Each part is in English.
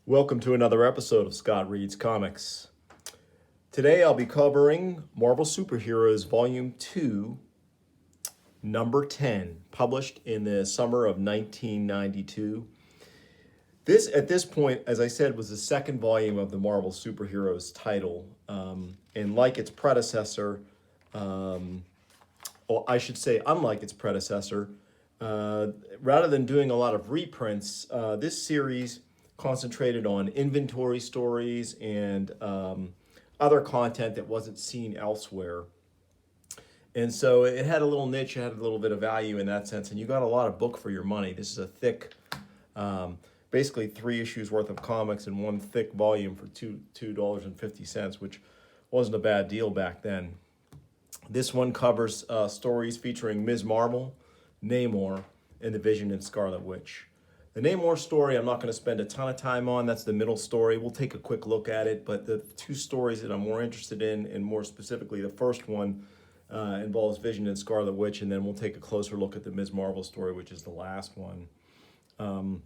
Welcome to another episode of Scott Reads Comics. Today I'll be covering Marvel Superheroes Volume 2, Number 10, published in the summer of 1992. This, at this point, as I said, was the second volume of the Marvel Superheroes title. And like its predecessor, or I should say, unlike its predecessor, rather than doing a lot of reprints, this series concentrated on inventory stories and other content that wasn't seen elsewhere. And so it had a little niche, it had a little bit of value in that sense, and you got a lot of book for your money. This is a thick, basically 3 issues worth of comics in one thick volume for $2.50, which wasn't a bad deal back then. This one covers stories featuring Ms. Marvel, Namor, and the Vision and Scarlet Witch. The Namor story I'm not going to spend a ton of time on. That's the middle story. We'll take a quick look at it, but the 2 stories that I'm more interested in, and more specifically the first one, involves Vision and Scarlet Witch, and then we'll take a closer look at the Ms. Marvel story, which is the last one.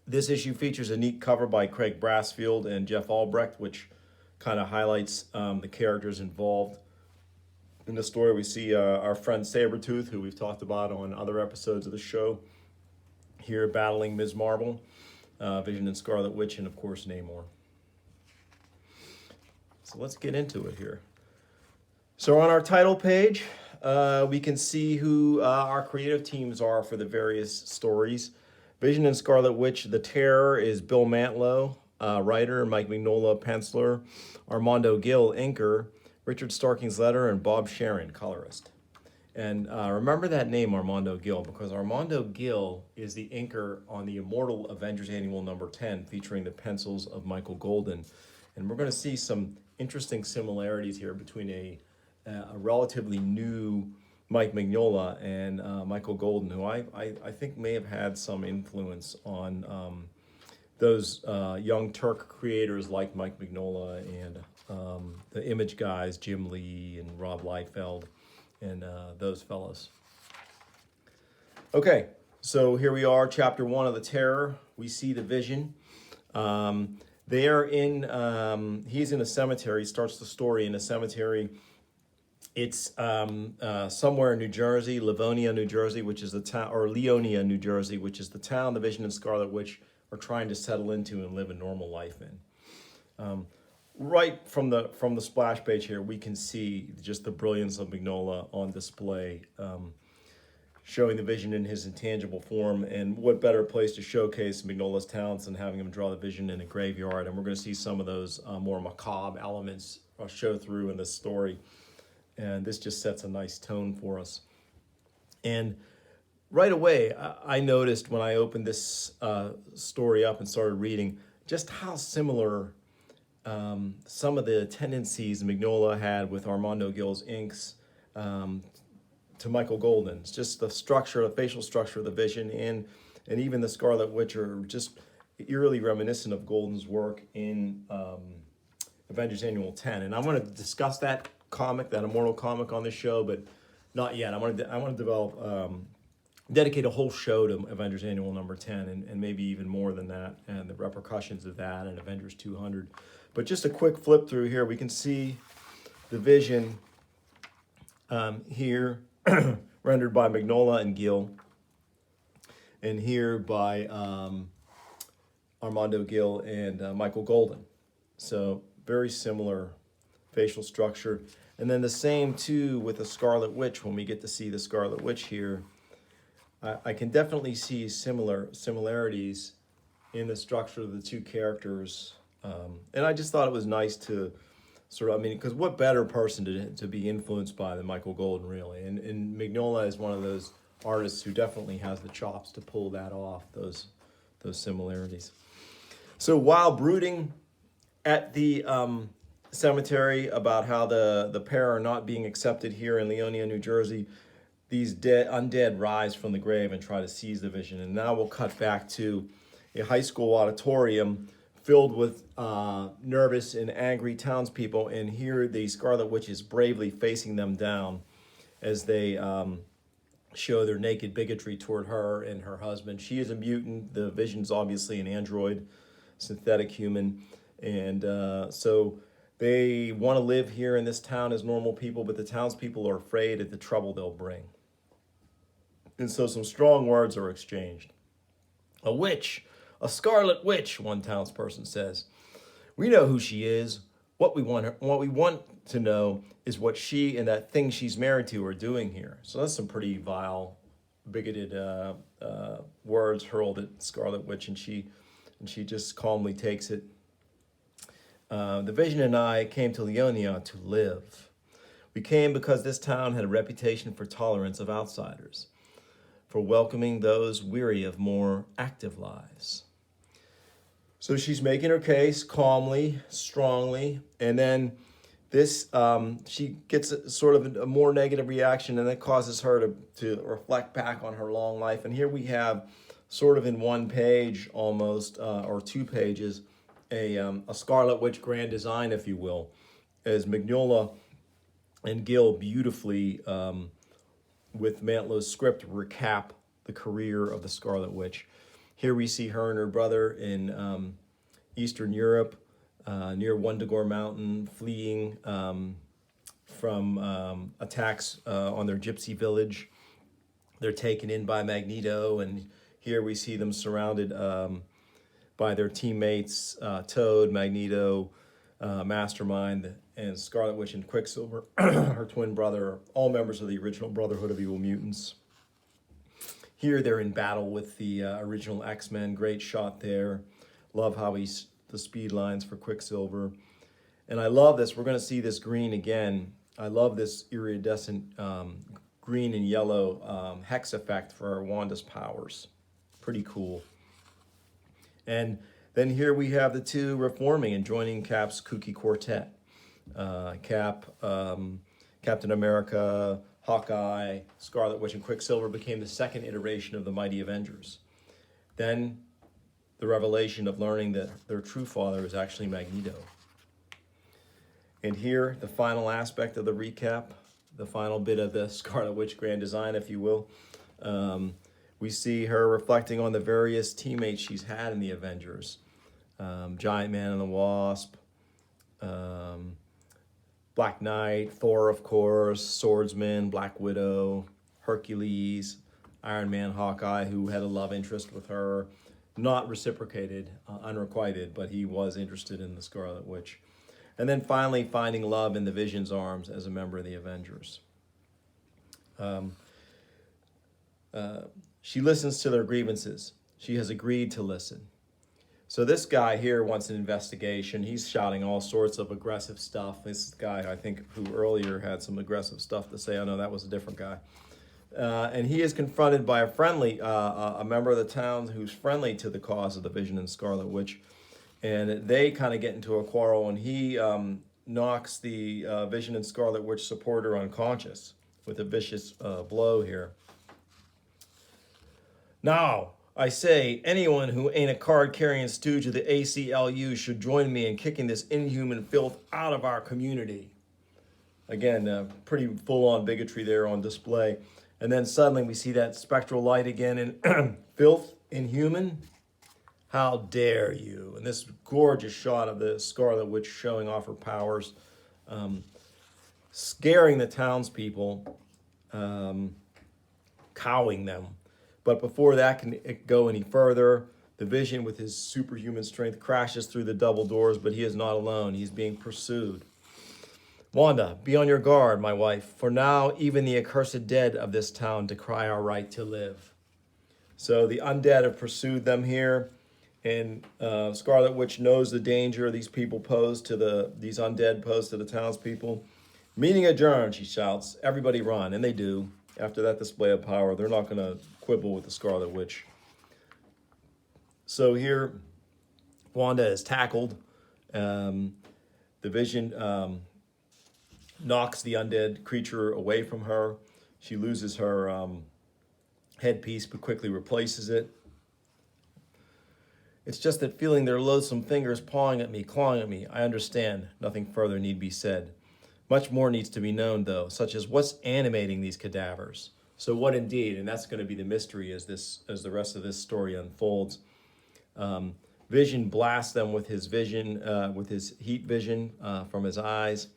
This issue features a neat cover by Craig Brassfield and Jeff Albrecht, which kind of highlights the characters involved. In the story, we see our friend Sabretooth, who we've talked about on other episodes of the show, here battling Ms. Marvel, Vision and Scarlet Witch, and of course Namor. So let's get into it here. So on our title page, we can see who our creative teams are for the various stories. Vision and Scarlet Witch, The Terror is Bill Mantlo, writer, Mike Mignola, penciler, Armando Gil, inker, Richard Starking's letter, and Bob Sharon, colorist. And remember that name, Armando Gil, because Armando Gil is the inker on the Immortal Avengers Annual number 10, featuring the pencils of Michael Golden. And we're going to see some interesting similarities here between a relatively new Mike Mignola and Michael Golden, who I think may have had some influence on those young Turk creators like Mike Mignola and the Image guys, Jim Lee and Rob Liefeld, and those fellows. Okay, so here we are, chapter 1 of The Terror. We see the Vision. They are in, he's in a cemetery. He starts the story in a cemetery. It's somewhere in New Jersey, Livonia, New Jersey, which is the town, or Leonia, New Jersey, which is the town the Vision and Scarlet Witch are trying to settle into and live a normal life in. Right from the splash page here, we can see just the brilliance of Mignola on display, showing the Vision in his intangible form. And what better place to showcase Mignola's talents than having him draw the Vision in a graveyard? And we're going to see some of those more macabre elements show through in this story. And this just sets a nice tone for us. And right away, I noticed when I opened this story up and started reading just how similar some of the tendencies Mignola had with Armando Gil's inks to Michael Golden's. Just the structure, the facial structure of the Vision, and even the Scarlet Witch are just eerily reminiscent of Golden's work in Avengers Annual 10. And I want to discuss that comic, that Immortal comic, on this show, but not yet. I want to develop, dedicate a whole show to Avengers Annual number 10, and maybe even more than that, and the repercussions of that, and Avengers 200. But just a quick flip through here, we can see the Vision here, rendered by Mignola and Gil, and here by Armando Gil and Michael Golden. So very similar facial structure. And then the same too with the Scarlet Witch. When we get to see the Scarlet Witch here, I can definitely see similarities in the structure of the 2 characters. And I just thought it was nice to sort of, because what better person to be influenced by than Michael Golden, really? And Mignola is one of those artists who definitely has the chops to pull that off, those similarities. So while brooding at the cemetery about how the pair are not being accepted here in Leonia, New Jersey, these undead rise from the grave and try to seize the Vision. And now we'll cut back to a high school auditorium filled with nervous and angry townspeople, and here the Scarlet Witch is bravely facing them down as they show their naked bigotry toward her and her husband. She is a mutant. The Vision's obviously an android. synthetic human. And so they want to live here in this town as normal people, but the townspeople are afraid of the trouble they'll bring. And so some strong words are exchanged. A witch, a scarlet witch, one townsperson says. We know who she is. What we want to know is what she and that thing she's married to are doing here. So that's some pretty vile, bigoted words hurled at Scarlet Witch, and she just calmly takes it. The Vision and I came to Leonia to live. We came because this town had a reputation for tolerance of outsiders, for welcoming those weary of more active lives. So she's making her case calmly, strongly, and then this she gets sort of a more negative reaction, and that causes her to reflect back on her long life. And here we have, sort of in one page almost, or 2 pages, a Scarlet Witch grand design, if you will, as Mignola and Gill beautifully, with Mantlow's script, recap the career of the Scarlet Witch. Here we see her and her brother in Eastern Europe, near Wundagore Mountain, fleeing from attacks on their gypsy village. They're taken in by Magneto, and here we see them surrounded by their teammates, Toad, Magneto, Mastermind, and Scarlet Witch and Quicksilver, her twin brother, all members of the original Brotherhood of Evil Mutants. Here they're in battle with the original X-Men. Great shot there. Love how the speed lines for Quicksilver. And I love this. We're going to see this green again. I love this iridescent green and yellow hex effect for Wanda's powers. Pretty cool. And then here we have the two reforming and joining Cap's kooky quartet. Cap, Captain America, Hawkeye, Scarlet Witch, and Quicksilver became the second iteration of the Mighty Avengers. Then the revelation of learning that their true father is actually Magneto. And here, the final aspect of the recap, the final bit of the Scarlet Witch grand design, if you will. We see her reflecting on the various teammates she's had in the Avengers. Giant Man and the Wasp, Black Knight, Thor, of course, Swordsman, Black Widow, Hercules, Iron Man, Hawkeye, who had a love interest with her. Not reciprocated, unrequited, but he was interested in the Scarlet Witch. And then finally finding love in the Vision's arms as a member of the Avengers. She listens to their grievances. She has agreed to listen. So this guy here wants an investigation. He's shouting all sorts of aggressive stuff. This guy, I think, who earlier had some aggressive stuff to say. Oh, no, that was a different guy. And he is confronted by a member of the town who's friendly to the cause of the Vision and Scarlet Witch. And they kind of get into a quarrel, and he knocks the Vision and Scarlet Witch supporter unconscious with a vicious blow here. Now, I say, anyone who ain't a card-carrying stooge of the ACLU should join me in kicking this inhuman filth out of our community. Again, pretty full-on bigotry there on display. And then suddenly we see that spectral light again, and filth, inhuman? How dare you? And this gorgeous shot of the Scarlet Witch showing off her powers, scaring the townspeople, cowing them. But before that can go any further, the Vision, with his superhuman strength, crashes through the double doors, but he is not alone. He's being pursued. Wanda, be on your guard, my wife, for now even the accursed dead of this town decry our right to live. So the undead have pursued them here, and Scarlet Witch knows the danger these people pose to these undead pose to the townspeople. Meeting adjourned, she shouts. Everybody run, and they do. After that display of power, they're not going to quibble with the Scarlet Witch. So here, Wanda is tackled. The Vision knocks the undead creature away from her. She loses her headpiece, but quickly replaces it. It's just that feeling their loathsome fingers pawing at me, clawing at me. I understand. Nothing further need be said. Much more needs to be known, though, such as what's animating these cadavers. So what indeed, and that's going to be the mystery as the rest of this story unfolds. Vision blasts them with his vision, with his heat vision from his eyes,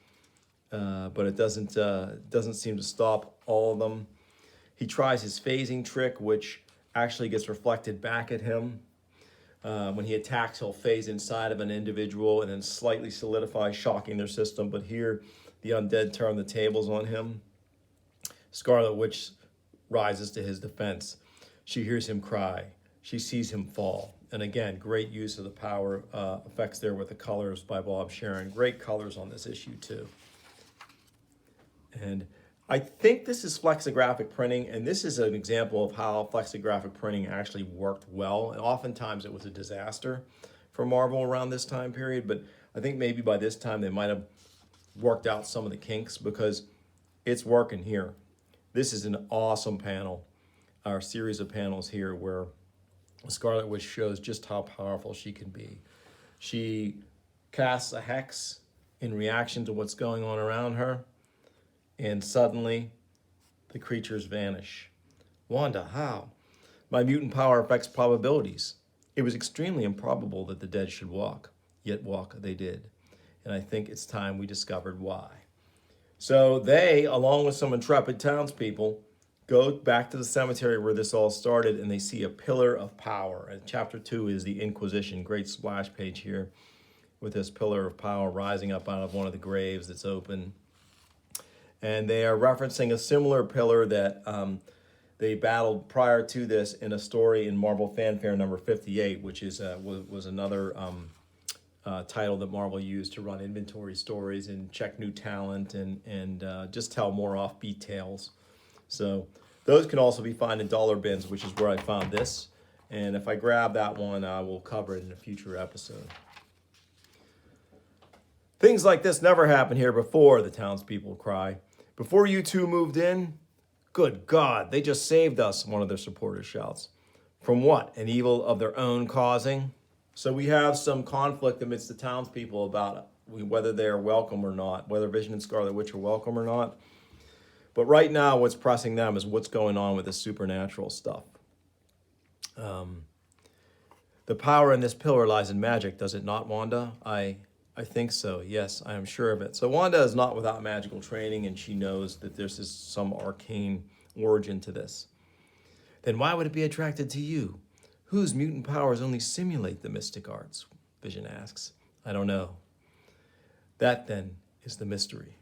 but it doesn't seem to stop all of them. He tries his phasing trick, which actually gets reflected back at him. When he attacks, he'll phase inside of an individual and then slightly solidify, shocking their system. But here, the undead turn the tables on him. Scarlet Witch rises to his defense. She hears him cry. She sees him fall. And again, great use of the power effects there with the colors by Bob Sharon. Great colors on this issue too. And I think this is flexographic printing, and this is an example of how flexographic printing actually worked well. And oftentimes it was a disaster for Marvel around this time period, but I think maybe by this time they might have worked out some of the kinks because it's working here. This is an awesome panel, our series of panels here where Scarlet Witch shows just how powerful she can be. She casts a hex in reaction to what's going on around her, and suddenly the creatures vanish. Wanda, how? My mutant power affects probabilities. It was extremely improbable that the dead should walk, yet walk they did. And I think it's time we discovered why. So they, along with some intrepid townspeople, go back to the cemetery where this all started, and they see a pillar of power. And chapter 2 is the Inquisition. Great splash page here with this pillar of power rising up out of one of the graves that's open. And they are referencing a similar pillar that they battled prior to this in a story in Marvel Fanfare number 58, which is was another title that Marvel used to run inventory stories and check new talent and just tell more offbeat tales. So those can also be found in dollar bins, which is where I found this. And if I grab that one, I will cover it in a future episode. Things like this never happened here before, the townspeople cry. Before you two moved in? Good God, they just saved us, one of their supporters shouts. From what? An evil of their own causing? So we have some conflict amidst the townspeople about whether they are welcome or not, whether Vision and Scarlet Witch are welcome or not. But right now, what's pressing them is what's going on with the supernatural stuff. The power in this pillar lies in magic, does it not, Wanda? I think so, yes, I am sure of it. So Wanda is not without magical training, and she knows that there's some arcane origin to this. Then why would it be attracted to you? Whose mutant powers only simulate the mystic arts? Vision asks. I don't know. That, then, is the mystery.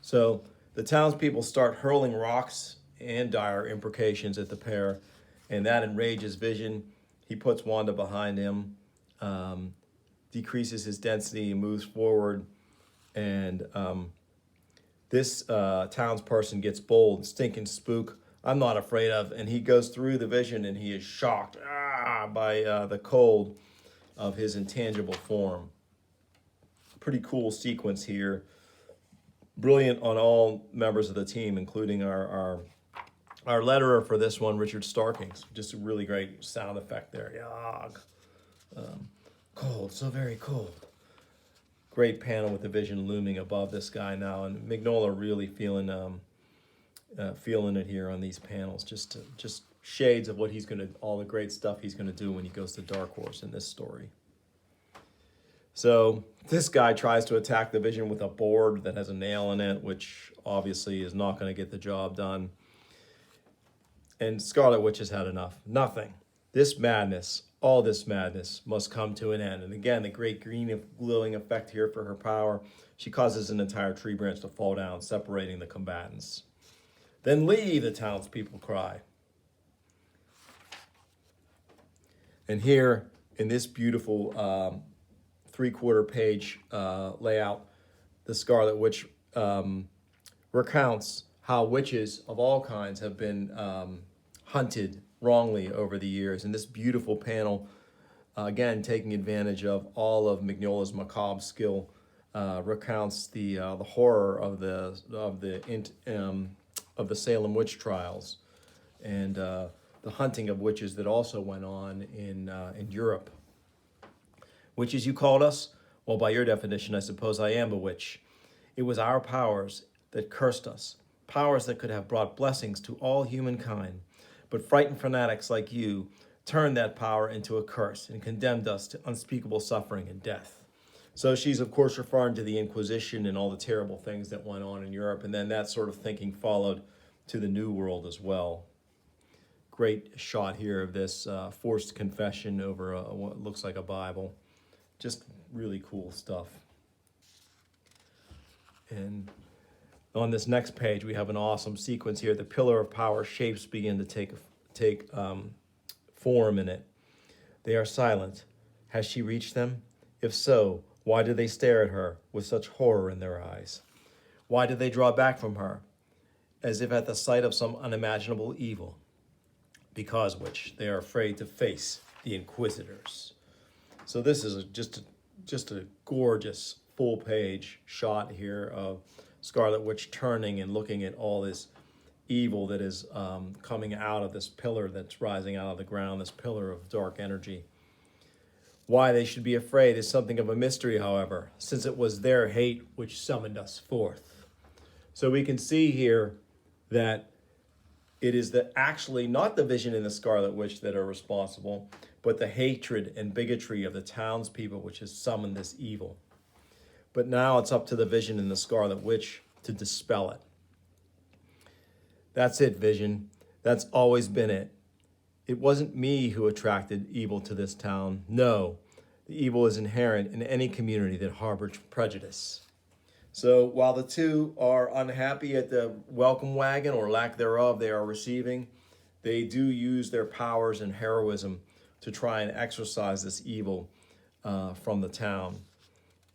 So the townspeople start hurling rocks and dire imprecations at the pair, and that enrages Vision. He puts Wanda behind him, decreases his density and moves forward, and this townsperson gets bold, stinking spook, I'm not afraid of, and he goes through the Vision and he is shocked by the cold of his intangible form. Pretty cool sequence here. Brilliant on all members of the team, including our letterer for this one, Richard Starkings. Just a really great sound effect there. Yag. Cold, so very cold. Great panel with the Vision looming above this guy now, and Mignola really feeling it here on these panels. Just shades of what he's gonna, all the great stuff he's gonna do when he goes to Dark Horse in this story. So this guy tries to attack the Vision with a board that has a nail in it, which obviously is not going to get the job done. And Scarlet Witch has had enough. Nothing. This madness, all this madness, must come to an end. And again, the great green glowing effect here for her power. She causes an entire tree branch to fall down, separating the combatants. Then leave, the townspeople cry. And here, in this beautiful three-quarter page layout, the Scarlet Witch recounts how witches of all kinds have been hunted wrongly over the years. And this beautiful panel, again, taking advantage of all of Mignola's macabre skill, recounts the horror of the Salem witch trials and the hunting of witches that also went on in Europe. Witches, you called us? Well, by your definition, I suppose I am a witch. It was our powers that cursed us, powers that could have brought blessings to all humankind. But frightened fanatics like you turned that power into a curse and condemned us to unspeakable suffering and death. So she's, of course, referring to the Inquisition and all the terrible things that went on in Europe. And then that sort of thinking followed to the New World as well. Great shot here of this forced confession over what looks like a Bible. Just really cool stuff. And on this next page, we have an awesome sequence here. The pillar of power shapes begin to take form in it. They are silent. Has she reached them? If so, why do they stare at her with such horror in their eyes? Why do they draw back from her, as if at the sight of some unimaginable evil, because which they are afraid to face the inquisitors? So this is just a gorgeous full-page shot here of Scarlet Witch turning and looking at all this evil that is coming out of this pillar that's rising out of the ground, this pillar of dark energy. Why they should be afraid is something of a mystery, however, since it was their hate which summoned us forth. So we can see here that it is actually not the Vision and the Scarlet Witch that are responsible, but the hatred and bigotry of the townspeople which has summoned this evil. But now it's up to the Vision and the Scarlet Witch to dispel it. That's it, Vision. That's always been it. It wasn't me who attracted evil to this town. No, the evil is inherent in any community that harbors prejudice. So while the two are unhappy at the welcome wagon or lack thereof they are receiving, they do use their powers and heroism to try and exorcise this evil from the town.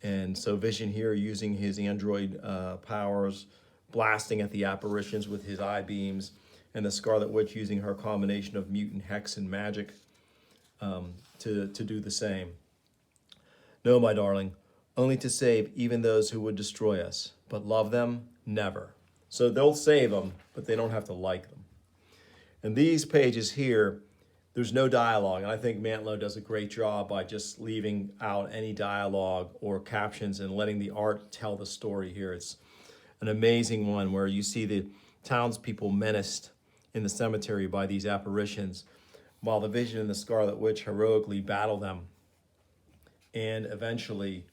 And so Vision here using his android powers, blasting at the apparitions with his eye beams, and the Scarlet Witch using her combination of mutant hex and magic to do the same. No, my darling, only to save even those who would destroy us, but love them, never. So they'll save them, but they don't have to like them. And these pages here, there's no dialogue, and I think Mantlo does a great job by just leaving out any dialogue or captions and letting the art tell the story here. It's an amazing one where you see the townspeople menaced in the cemetery by these apparitions, while the Vision and the Scarlet Witch heroically battle them and eventually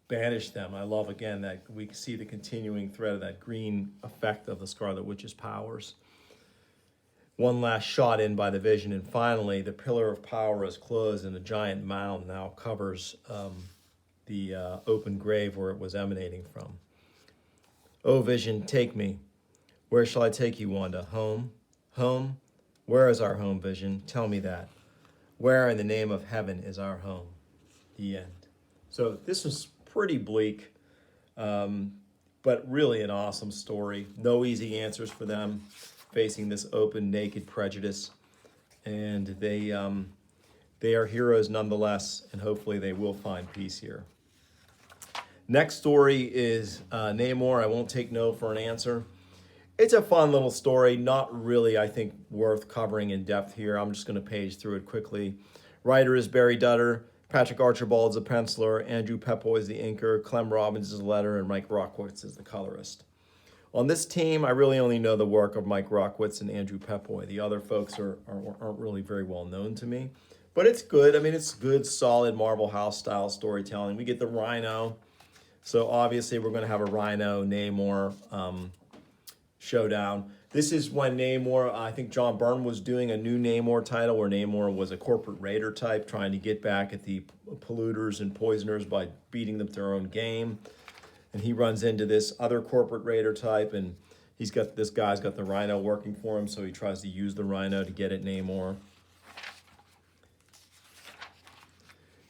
banish them. I love, again, that we see the continuing thread of that green effect of the Scarlet Witch's powers. One last shot in by the Vision, and finally the pillar of power is closed and a giant mound now covers the open grave where it was emanating from. Oh, Vision, take me. Where shall I take you, Wanda? Home? Home? Where is our home, Vision? Tell me that. Where in the name of heaven is our home? The end. So this was pretty bleak, but really an awesome story. No easy answers for them, facing this open, naked prejudice. And they are heroes nonetheless, and hopefully they will find peace here. Next story is Namor. I won't take no for an answer. It's a fun little story, not really, I think, worth covering in depth here. I'm just going to page through it quickly. Writer is Barry Dutter. Patrick Archibald is the penciler. Andrew Pepoy is the inker. Clem Robbins is the letterer. And Mike Rockwitz is the colorist. On this team, I really only know the work of Mike Rockwitz and Andrew Pepoy. The other folks aren't really very well known to me. But it's good. I mean, it's good, solid Marvel House style storytelling. We get the Rhino. So obviously we're going to have a Rhino Namor showdown. This is when Namor, I think John Byrne was doing a new Namor title where Namor was a corporate raider type trying to get back at the polluters and poisoners by beating them to their own game. And he runs into this other corporate raider type, and this guy's got the Rhino working for him, so he tries to use the Rhino to get at Namor.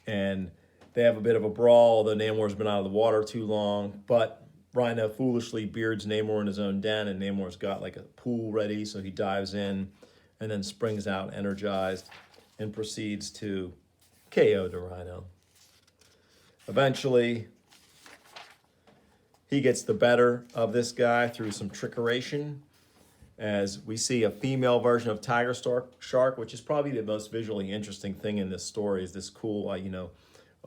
And they have a bit of a brawl, although Namor's been out of the water too long, but Rhino foolishly beards Namor in his own den, and Namor's got like a pool ready, so he dives in and then springs out energized and proceeds to KO the Rhino. Eventually, he gets the better of this guy through some trickeration, as we see a female version of Tiger Shark, which is probably the most visually interesting thing in this story, is this cool,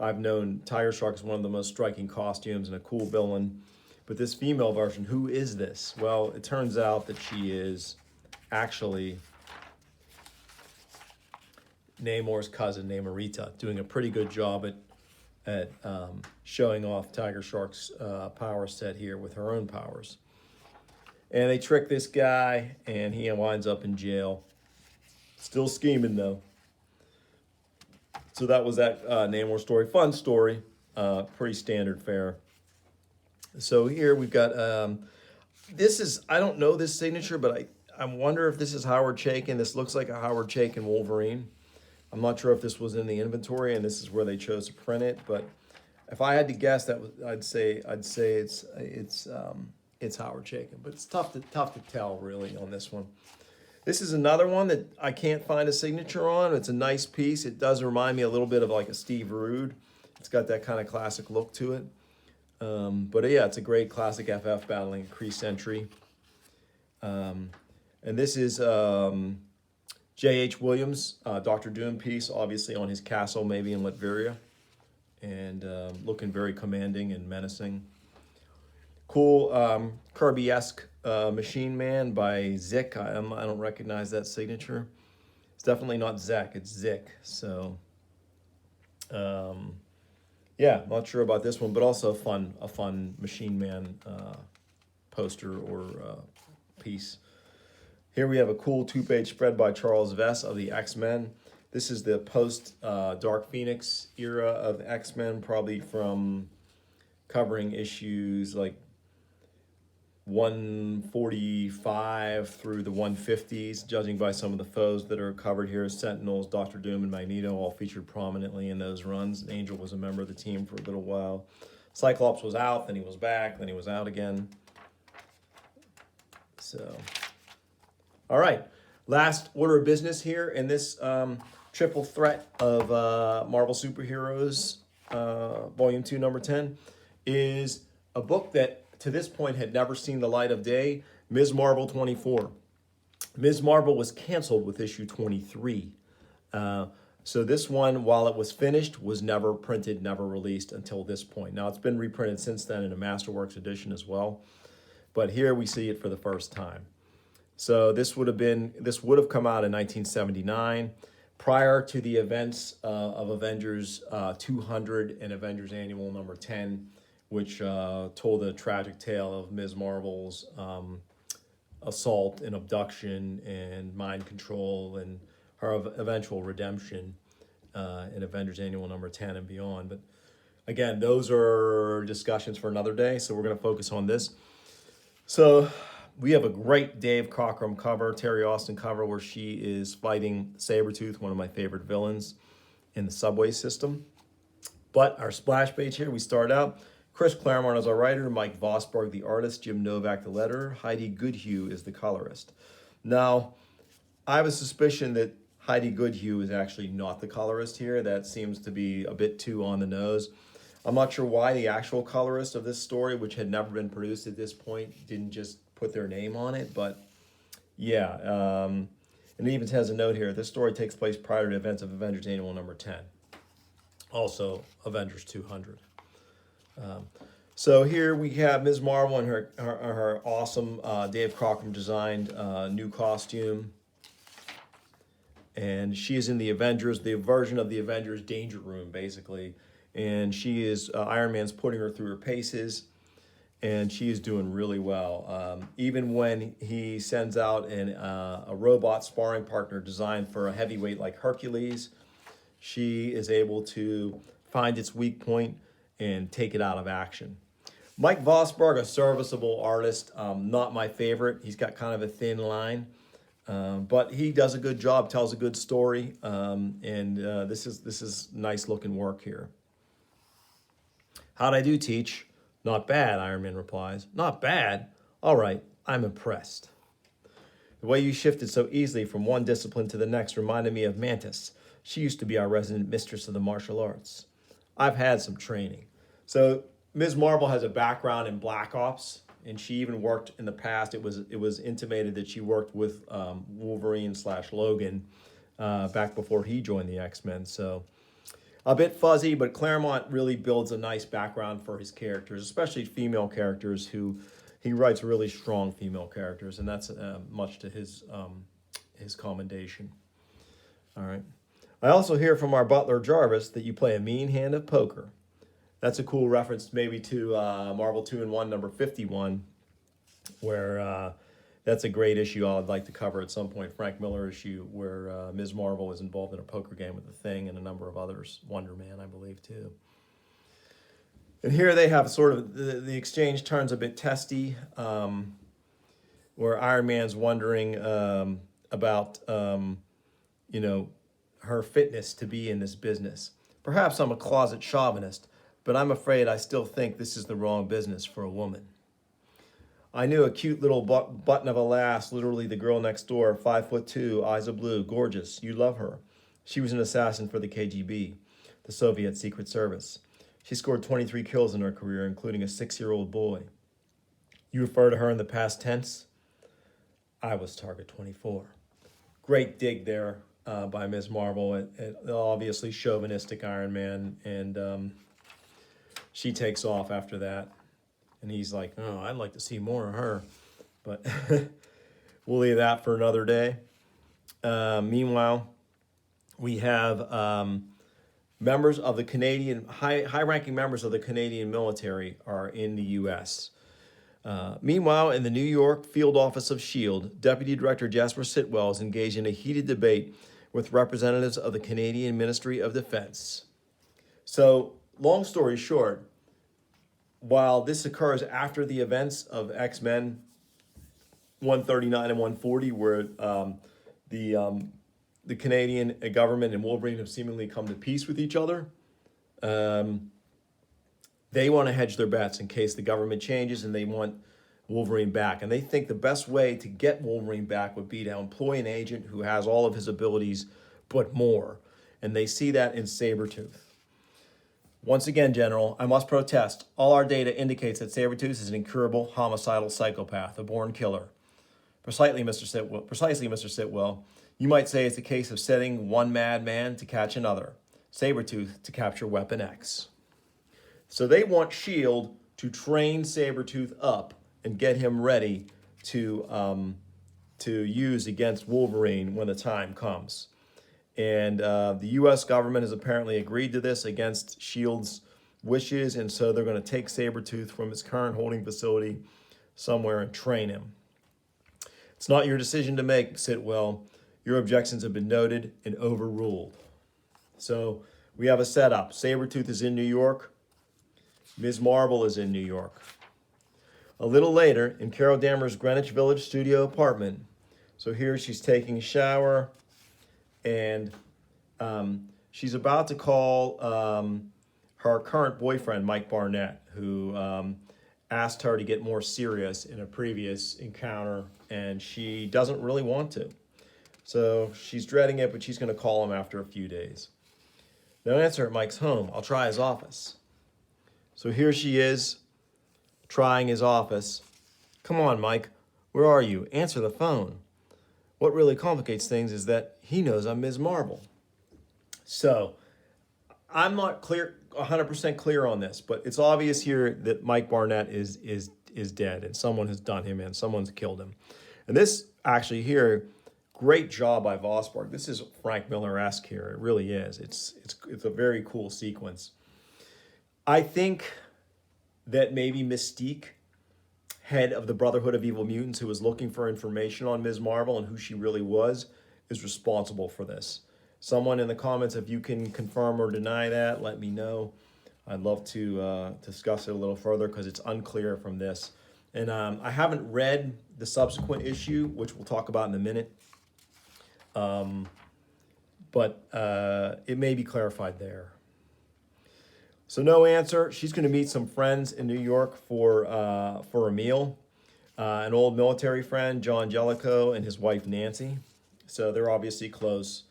I've known Tiger Shark is one of the most striking costumes and a cool villain. But this female version, who is this? Well, it turns out that she is actually Namor's cousin, Namorita, doing a pretty good job at showing off Tiger Shark's power set here with her own powers. And they trick this guy, and he winds up in jail. Still scheming, though. So that was that Namor story. Fun story. Pretty standard fare. So here we've got, this is, I don't know this signature, but I wonder if this is Howard Chaykin. This looks like a Howard Chaykin Wolverine. I'm not sure if this was in the inventory and this is where they chose to print it, but if I had to guess, I'd say it's Howard Chaykin, but it's tough to tell really on this one. This is another one that I can't find a signature on. It's a nice piece. It does remind me a little bit of like a Steve Rude. It's got that kind of classic look to it. But yeah, it's a great classic FF battling Kree Sentry. And this is J.H. Williams, Dr. Doom piece, obviously on his castle, maybe in Latveria. And looking very commanding and menacing. Cool Kirby-esque Machine Man by Zik. I don't recognize that signature. It's definitely not Zek, it's Zik. So, yeah, not sure about this one, but also a fun Machine Man poster or piece. Here we have a cool 2-page spread by Charles Vess of the X-Men. This is the post Dark Phoenix era of X-Men, probably from covering issues like 145 through the 150s, judging by some of the foes that are covered here. Sentinels, Doctor Doom, and Magneto all featured prominently in those runs. Angel was a member of the team for a little while. Cyclops was out, then he was back, then he was out again. So, all right. Last order of business here in this triple threat of Marvel Superheroes, Volume 2, Number 10, is a book that to this point had never seen the light of day, Ms. Marvel 24. Ms. Marvel was canceled with issue 23. So this one, while it was finished, was never printed, never released until this point. Now, it's been reprinted since then in a Masterworks edition as well. But here we see it for the first time. So this would have come out in 1979, prior to the events of Avengers 200 and Avengers Annual Number 10, which told a tragic tale of Ms. Marvel's assault and abduction and mind control and her eventual redemption in Avengers Annual Number 10 and beyond. But again, those are discussions for another day, so we're going to focus on this. So we have a great Dave Cockrum cover, Terry Austin cover, where she is fighting Sabretooth, one of my favorite villains in the subway system. But our splash page here, we start out. Chris Claremont is our writer, Mike Vosburg the artist, Jim Novak the letterer, Heidi Goodhue is the colorist. Now, I have a suspicion that Heidi Goodhue is actually not the colorist here. That seems to be a bit too on the nose. I'm not sure why the actual colorist of this story, which had never been produced at this point, didn't just put their name on it, but yeah. And it even has a note here. This story takes place prior to the events of Avengers Annual Number 10. Also, Avengers 200. So here we have Ms. Marvel and her awesome Dave Cockrum designed new costume. And she is in the Avengers, the version of the Avengers Danger Room, basically. And she is, Iron Man's putting her through her paces, and she is doing really well. Even when he sends out a robot sparring partner designed for a heavyweight like Hercules, she is able to find its weak point and take it out of action. Mike Vosburg, a serviceable artist, not my favorite. He's got kind of a thin line, but he does a good job, tells a good story, and this is nice looking work here. How'd I do, Teach? Not bad, Iron Man replies. Not bad? All right, I'm impressed. The way you shifted so easily from one discipline to the next reminded me of Mantis. She used to be our resident mistress of the martial arts. I've had some training. So Ms. Marvel has a background in Black Ops, and she even worked in the past. It was intimated that she worked with Wolverine/Logan back before he joined the X-Men. So a bit fuzzy, but Claremont really builds a nice background for his characters, especially female characters he writes really strong female characters, and that's much to his commendation. All right. I also hear from our butler Jarvis that you play a mean hand of poker. That's a cool reference maybe to Marvel 2-in-1 number 51, where that's a great issue I'd like to cover at some point. Frank Miller issue where Ms. Marvel is involved in a poker game with the Thing and a number of others. Wonder Man, I believe, too. And here they have sort of the exchange turns a bit testy, where Iron Man's wondering about her fitness to be in this business. Perhaps I'm a closet chauvinist, but I'm afraid I still think this is the wrong business for a woman. I knew a cute little button of a lass, literally the girl next door, 5'2", eyes of blue, gorgeous. You love her. She was an assassin for the KGB, the Soviet Secret Service. She scored 23 kills in her career, including a 6-year-old boy. You refer to her in the past tense? I was target 24. Great dig there by Ms. Marvel at obviously chauvinistic Iron Man, and she takes off after that. And he's like, oh, I'd like to see more of her. But we'll leave that for another day. Meanwhile, we have members of the Canadian, high-ranking members of the Canadian military are in the U.S. Meanwhile, in the New York field office of S.H.I.E.L.D., Deputy Director Jasper Sitwell is engaged in a heated debate with representatives of the Canadian Ministry of Defense. So, long story short, while this occurs after the events of X-Men 139 and 140, where the Canadian government and Wolverine have seemingly come to peace with each other, they want to hedge their bets in case the government changes and they want Wolverine back. And they think the best way to get Wolverine back would be to employ an agent who has all of his abilities, but more. And they see that in Sabretooth. Once again, General, I must protest. All our data indicates that Sabretooth is an incurable, homicidal psychopath, a born killer. Precisely, Mr. Sitwell. You might say it's a case of setting one madman to catch another. Sabretooth to capture Weapon X. So they want S.H.I.E.L.D. to train Sabretooth up and get him ready to use against Wolverine when the time comes. And the U.S. government has apparently agreed to this against S.H.I.E.L.D.'s wishes, and so they're going to take Sabretooth from his current holding facility somewhere and train him. It's not your decision to make, Sitwell. Your objections have been noted and overruled. So we have a setup. Sabretooth is in New York. Ms. Marvel is in New York. A little later, in Carol Danvers' Greenwich Village studio apartment. So here she's taking a shower, and she's about to call her current boyfriend, Mike Barnett, who asked her to get more serious in a previous encounter, and she doesn't really want to. So she's dreading it, but she's going to call him after a few days. No answer at Mike's home. I'll try his office. So here she is, trying his office. Come on, Mike. Where are you? Answer the phone. What really complicates things is that he knows I'm Ms. Marvel. So I'm not 100% clear on this, but it's obvious here that Mike Barnett is dead, and someone has done him in. Someone's killed him. And this actually here, great job by Vosburgh. This is Frank Miller-esque here. It really is. It's a very cool sequence. I think that maybe Mystique, head of the Brotherhood of Evil Mutants, who was looking for information on Ms. Marvel and who she really was, is responsible for this. Someone in the comments, if you can confirm or deny that, let me know. I'd love to discuss it a little further because it's unclear from this. And I haven't read the subsequent issue, which we'll talk about in a minute. But it may be clarified there. So no answer. She's going to meet some friends in New York for a meal. An old military friend, John Jellicoe, and his wife, Nancy. So they're obviously close.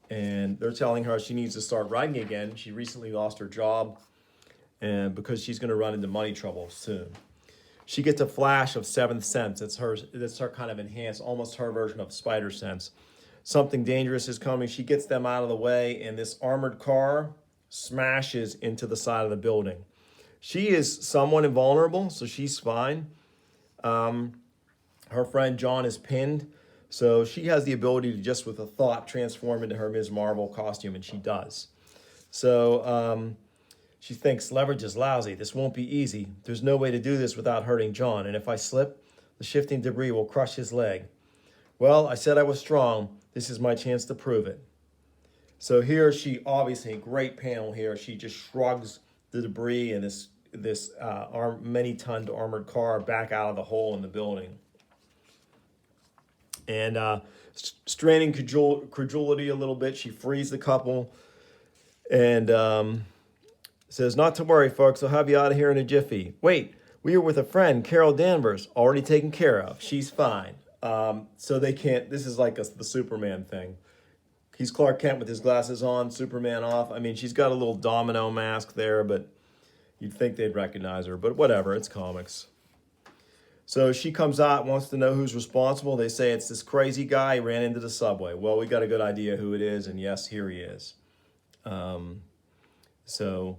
And they're telling her she needs to start writing again. She recently lost her job and because she's going to run into money trouble soon. She gets a flash of Seventh Sense. That's her kind of enhanced, almost her version of Spider Sense. Something dangerous is coming. She gets them out of the way, and this armored car smashes into the side of the building. She is somewhat invulnerable, so she's fine. Her friend John is pinned, So she has the ability to just with a thought transform into her Ms. Marvel costume, and she does. So she thinks leverage is lousy. This won't be easy. There's no way to do this without hurting John, and if I slip, the shifting debris will crush his leg. Well, I said I was strong. This is my chance to prove it. So here she obviously, a great panel here. She just shrugs the debris and this many-ton armored car back out of the hole in the building. And straining credulity a little bit, she frees the couple and says, not to worry, folks. I'll have you out of here in a jiffy. Wait, we were with a friend, Carol Danvers, already taken care of. She's fine. So they can't, this is like the Superman thing. He's Clark Kent with his glasses on, Superman off. I mean, she's got a little domino mask there, but you'd think they'd recognize her. But whatever, it's comics. So she comes out, wants to know who's responsible. They say it's this crazy guy who ran into the subway. Well, we got a good idea who it is, and yes, here he is. So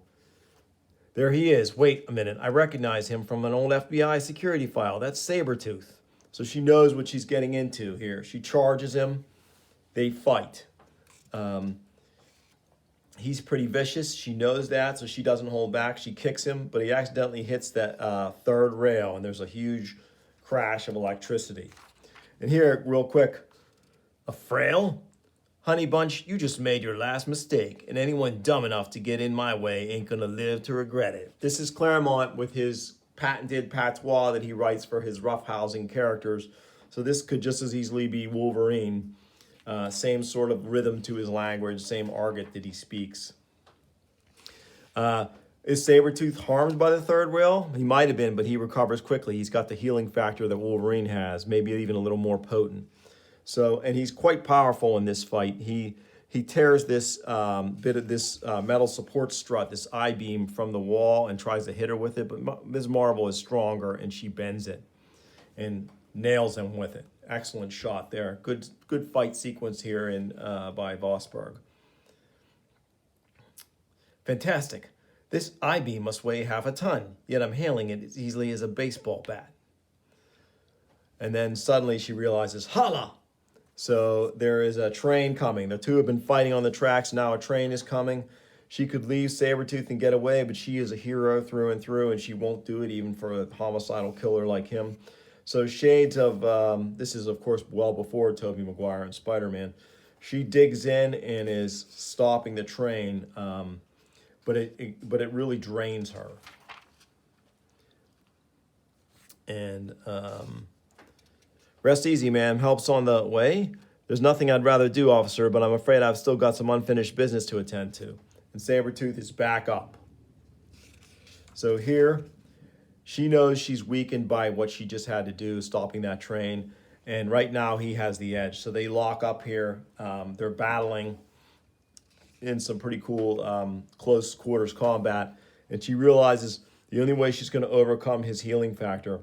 there he is. Wait a minute, I recognize him from an old FBI security file. That's Sabretooth. So she knows what she's getting into here. She charges him. They fight. He's pretty vicious. She knows that, so she doesn't hold back. She kicks him, but he accidentally hits that third rail, and there's a huge crash of electricity. And here, real quick, a frail? Honey Bunch, you just made your last mistake, and anyone dumb enough to get in my way ain't gonna live to regret it. This is Claremont with his patented patois that he writes for his roughhousing characters. So this could just as easily be Wolverine. Same sort of rhythm to his language, same argot that he speaks. Is Sabretooth harmed by the third rail? He might have been, but he recovers quickly. He's got the healing factor that Wolverine has, maybe even a little more potent. So, and he's quite powerful in this fight. He tears this bit of this metal support strut, this I-beam from the wall and tries to hit her with it, but Ms. Marvel is stronger and she bends it and nails him with it. Excellent shot there. Good fight sequence here by Vosburg. Fantastic. This I-beam must weigh half a ton, yet I'm handling it as easily as a baseball bat. And then suddenly she realizes, holla! So there is a train coming. The two have been fighting on the tracks. Now a train is coming. She could leave Sabretooth and get away, but she is a hero through and through, and she won't do it even for a homicidal killer like him. So shades of, this is of course well before Tobey Maguire and Spider-Man. She digs in and is stopping the train, but it really drains her. And rest easy, ma'am. Help's on the way. There's nothing I'd rather do, officer, but I'm afraid I've still got some unfinished business to attend to. And Sabretooth is back up. So here, she knows she's weakened by what she just had to do, stopping that train. And right now, he has the edge. So they lock up here. They're battling in some pretty cool close quarters combat. And she realizes the only way she's going to overcome his healing factor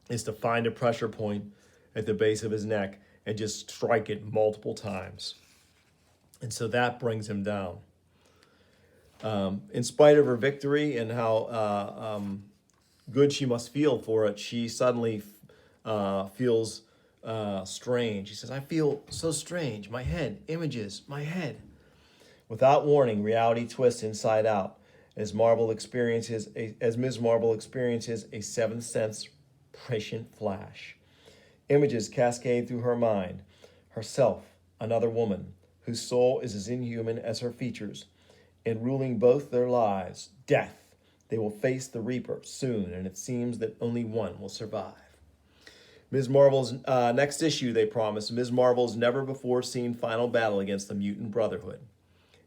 is to find a pressure point at the base of his neck and just strike it multiple times. And so that brings him down. In spite of her victory and how good she must feel for it, she suddenly feels strange. She says, I feel so strange. My head, images, my head. Without warning, reality twists inside out as Ms. Marvel experiences a seventh sense prescient flash. Images cascade through her mind. Herself, another woman, whose soul is as inhuman as her features, and ruling both their lives, death. They will face the Reaper soon, and it seems that only one will survive. Ms. Marvel's next issue, they promise, Ms. Marvel's never-before-seen final battle against the Mutant Brotherhood.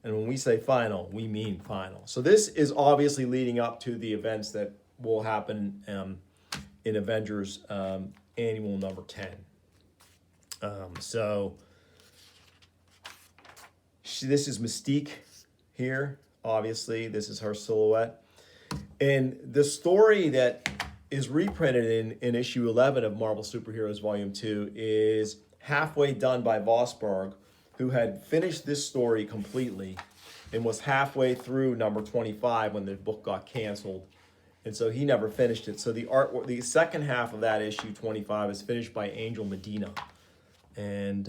And when we say final, we mean final. So this is obviously leading up to the events that will happen in Avengers Annual number 10. This is Mystique here, obviously. This is her silhouette. And the story that is reprinted in issue 11 of Marvel Superheroes Volume 2 is halfway done by Vosburg, who had finished this story completely and was halfway through number 25 when the book got canceled. And so he never finished it. So the second half of that issue 25 is finished by Angel Medina. And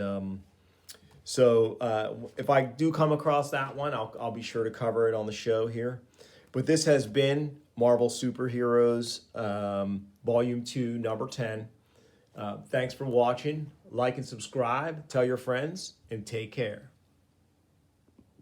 so if I do come across that one, I'll be sure to cover it on the show here. But this has been Marvel Superheroes Volume 2, Number 10. Thanks for watching. Like and subscribe. Tell your friends, and take care.